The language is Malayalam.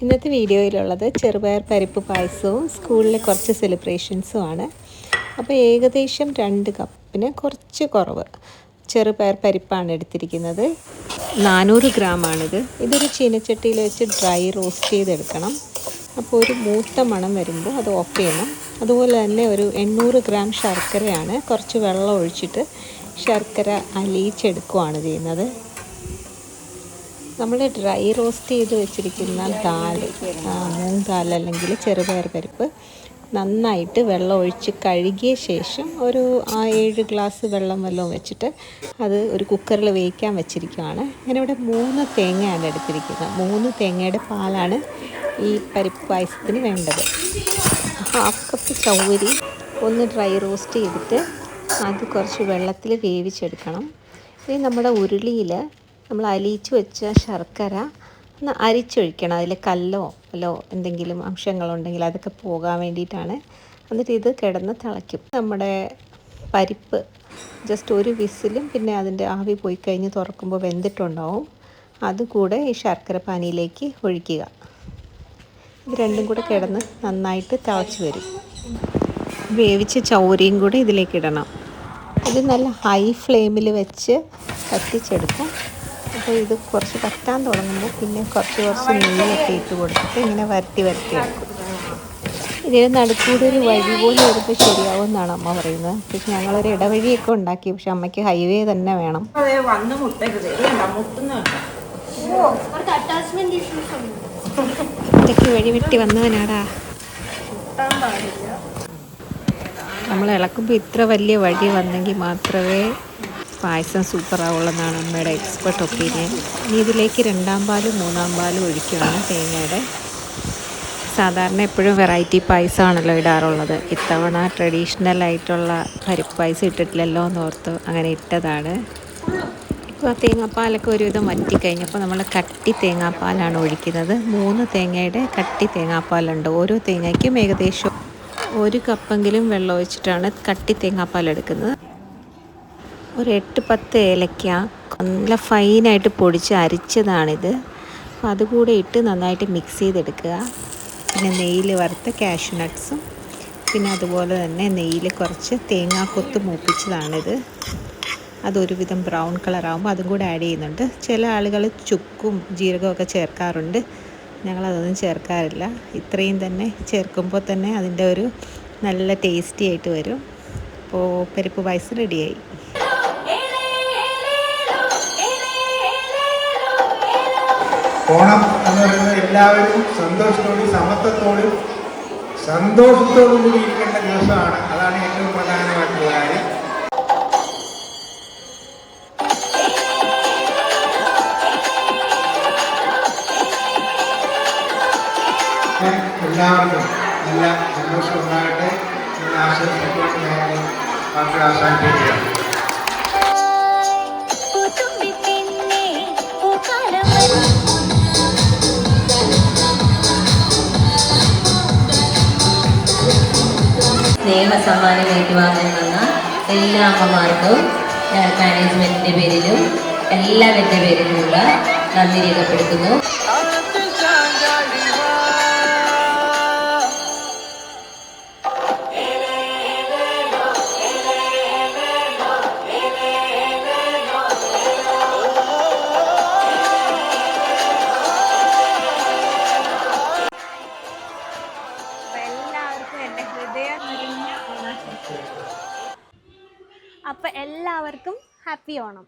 ഇന്നത്തെ വീഡിയോയിലുള്ളത് ചെറുപയർ പരിപ്പ് പായസവും സ്കൂളിലെ കുറച്ച് സെലിബ്രേഷൻസും ആണ്. അപ്പോൾ ഏകദേശം 2 കപ്പിന് കുറച്ച് കുറവ് ചെറുപയർ പരിപ്പാണ് എടുത്തിരിക്കുന്നത്. 400 ഗ്രാമാണിത്. ഇതൊരു ചീനച്ചട്ടിയിൽ വെച്ച് ഡ്രൈ റോസ്റ്റ് ചെയ്തെടുക്കണം. അപ്പോൾ ഒരു മൂത്ത മണം വരുമ്പോൾ അത് ഓഫ് ചെയ്യണം. അതുപോലെ തന്നെ ഒരു 800 ഗ്രാം ശർക്കരയാണ്. കുറച്ച് വെള്ളം ഒഴിച്ചിട്ട് ശർക്കര അലിയിച്ചെടുക്കുകയാണ് ചെയ്യുന്നത്. നമ്മൾ ഡ്രൈ റോസ്റ്റ് ചെയ്ത് വെച്ചിരിക്കുന്ന മൂങ് ദാൽ അല്ലെങ്കിൽ ചെറുപയർ പരിപ്പ് നന്നായിട്ട് വെള്ളം ഒഴിച്ച് കഴുകിയ ശേഷം ഒരു 7 ഗ്ലാസ് വെള്ളം വല്ലതും വെച്ചിട്ട് അത് ഒരു കുക്കറിൽ വേവിക്കാൻ വെച്ചിരിക്കുകയാണ്. ഞാനിവിടെ 3 തേങ്ങയാണ് എടുത്തിരിക്കുന്നത്. 3 തേങ്ങയുടെ പാലാണ് ഈ പരിപ്പ് പായസത്തിന് വേണ്ടത്. 1/2 കപ്പ് ചൗവരി ഒന്ന് ഡ്രൈ റോസ്റ്റ് ചെയ്തിട്ട് അത് കുറച്ച് വെള്ളത്തിൽ വേവിച്ചെടുക്കണം. ഇനി നമ്മുടെ ഉരുളിയിൽ നമ്മൾ അലിയിച്ച് വെച്ച ശർക്കര ഒന്ന് അരിച്ചൊഴിക്കണം. അതിൽ കല്ലോ എന്തെങ്കിലും അംശങ്ങളുണ്ടെങ്കിൽ അതൊക്കെ പോകാൻ വേണ്ടിയിട്ടാണ്. എന്നിട്ട് ഇത് കിടന്ന് തിളയ്ക്കും. നമ്മുടെ പരിപ്പ് ജസ്റ്റ് ഒരു വിസിലും പിന്നെ അതിൻ്റെ ആവി പോയി കഴിഞ്ഞ് തുറക്കുമ്പോൾ വെന്തിട്ടുണ്ടാവും. അതുകൂടെ ഈ ശർക്കര പാനിയിലേക്ക് ഒഴിക്കുക. ഇത് രണ്ടും കൂടെ കിടന്ന് നന്നായിട്ട് തിളച്ച് വരും. വേവിച്ച ചൗരിയും കൂടെ ഇതിലേക്ക് ഇടണം. ഇത് നല്ല ഹൈ ഫ്ലെയിമിൽ വെച്ച് കത്തിച്ചെടുക്കും. അപ്പോൾ ഇത് കുറച്ച് പറ്റാൻ തുടങ്ങുമ്പോൾ പിന്നെ കുറച്ച് നെയ്യൊക്കെ ഇട്ട് കൊടുത്തിട്ട് ഇങ്ങനെ വരട്ടി എടുക്കും. ഇതിന് നടുക്കൂടെ ഒരു വഴി പോലെ വരുമ്പോൾ ശരിയാവും എന്നാണ് അമ്മ പറയുന്നത്. പക്ഷെ ഞങ്ങളൊരു ഇടവഴിയൊക്കെ ഉണ്ടാക്കി. പക്ഷെ അമ്മയ്ക്ക് ഹൈവേ തന്നെ വേണം. ഒറ്റയ്ക്ക് വഴി വെട്ടി വന്നവനാടാ. നമ്മൾ ഇളക്കുമ്പോൾ ഇത്ര വലിയ വഴി വന്നെങ്കിൽ മാത്രമേ പായസം സൂപ്പറാവുള്ളതാണ് അമ്മയുടെ എക്സ്പെർട്ട് ഒപ്പീനിയൻ. ഇനി ഇതിലേക്ക് 2ാം പാലും 3ാം പാലും ഒഴിക്കുകയാണ് തേങ്ങയുടെ. സാധാരണ എപ്പോഴും വെറൈറ്റി പായസമാണല്ലോ ഇടാറുള്ളത്. ഇത്തവണ ട്രഡീഷണൽ ആയിട്ടുള്ള പരിപ്പ് പായസം ഇട്ടിട്ടില്ലല്ലോ എന്നോർത്ത് അങ്ങനെ ഇട്ടതാണ്. ഇപ്പോൾ ആ തേങ്ങാപ്പാലൊക്കെ ഒരുവിധം വറ്റിക്കഴിഞ്ഞപ്പോൾ നമ്മൾ കട്ടി തേങ്ങാപ്പാലാണ് ഒഴിക്കുന്നത്. 3 തേങ്ങയുടെ കട്ടി തേങ്ങാപ്പാലുണ്ട്. ഓരോ തേങ്ങയ്ക്കും ഏകദേശം 1 കപ്പെങ്കിലും വെള്ളം ഒഴിച്ചിട്ടാണ് കട്ടി തേങ്ങാപ്പാൽ എടുക്കുന്നത്. ഒരു 8-10 ഏലക്ക നല്ല ഫൈനായിട്ട് പൊടിച്ച് അരിച്ചതാണിത്. അപ്പോൾ അതുകൂടെ ഇട്ട് നന്നായിട്ട് മിക്സ് ചെയ്തെടുക്കുക. പിന്നെ നെയ്യിൽ വറുത്ത കാഷ്യൂ നട്ട്സും പിന്നെ അതുപോലെ തന്നെ നെയ്യിൽ കുറച്ച് തേങ്ങാക്കൊത്ത് മൂപ്പിച്ചതാണിത്. അതൊരുവിധം ബ്രൗൺ കളറാകുമ്പോൾ അതും കൂടെ ആഡ് ചെയ്യുന്നുണ്ട്. ചില ആളുകൾ ചുക്കും ജീരകമൊക്കെ ചേർക്കാറുണ്ട്. ഞങ്ങളതൊന്നും ചേർക്കാറില്ല. ഇത്രയും തന്നെ ചേർക്കുമ്പോൾ തന്നെ അതിൻ്റെ ഒരു നല്ല ടേസ്റ്റി ആയിട്ട് വരും. അപ്പോൾ പരിപ്പ് പായസം റെഡിയായി. ഓണം എന്ന് പറയുന്നത് എല്ലാവരും സന്തോഷത്തോടും സന്തോഷത്തോടും കൂടി ഇരിക്കേണ്ട ദിവസമാണ്. അതാണ് ഏറ്റവും പ്രധാനമായിട്ടുള്ള കാര്യം. എല്ലാവർക്കും നല്ല സന്തോഷം ഉണ്ടാകട്ടെ എന്ന് ആശംസിച്ചുകൊണ്ട് ഞാൻ വാക്കുകൾ അവസാനിപ്പിക്കുകയാണ്. സ്നേഹസമ്മാനം ഏറ്റുവാങ്ങാൻ വന്ന എല്ലാ അമ്മമാർക്കും മാനേജ്മെൻറ്റിൻ്റെ പേരിലും എല്ലാവരുടെ പേരിലുമുള്ള നന്ദി രേഖപ്പെടുത്തുന്നു. അപ്പോൾ എല്ലാവർക്കും ഹാപ്പി ഓണം.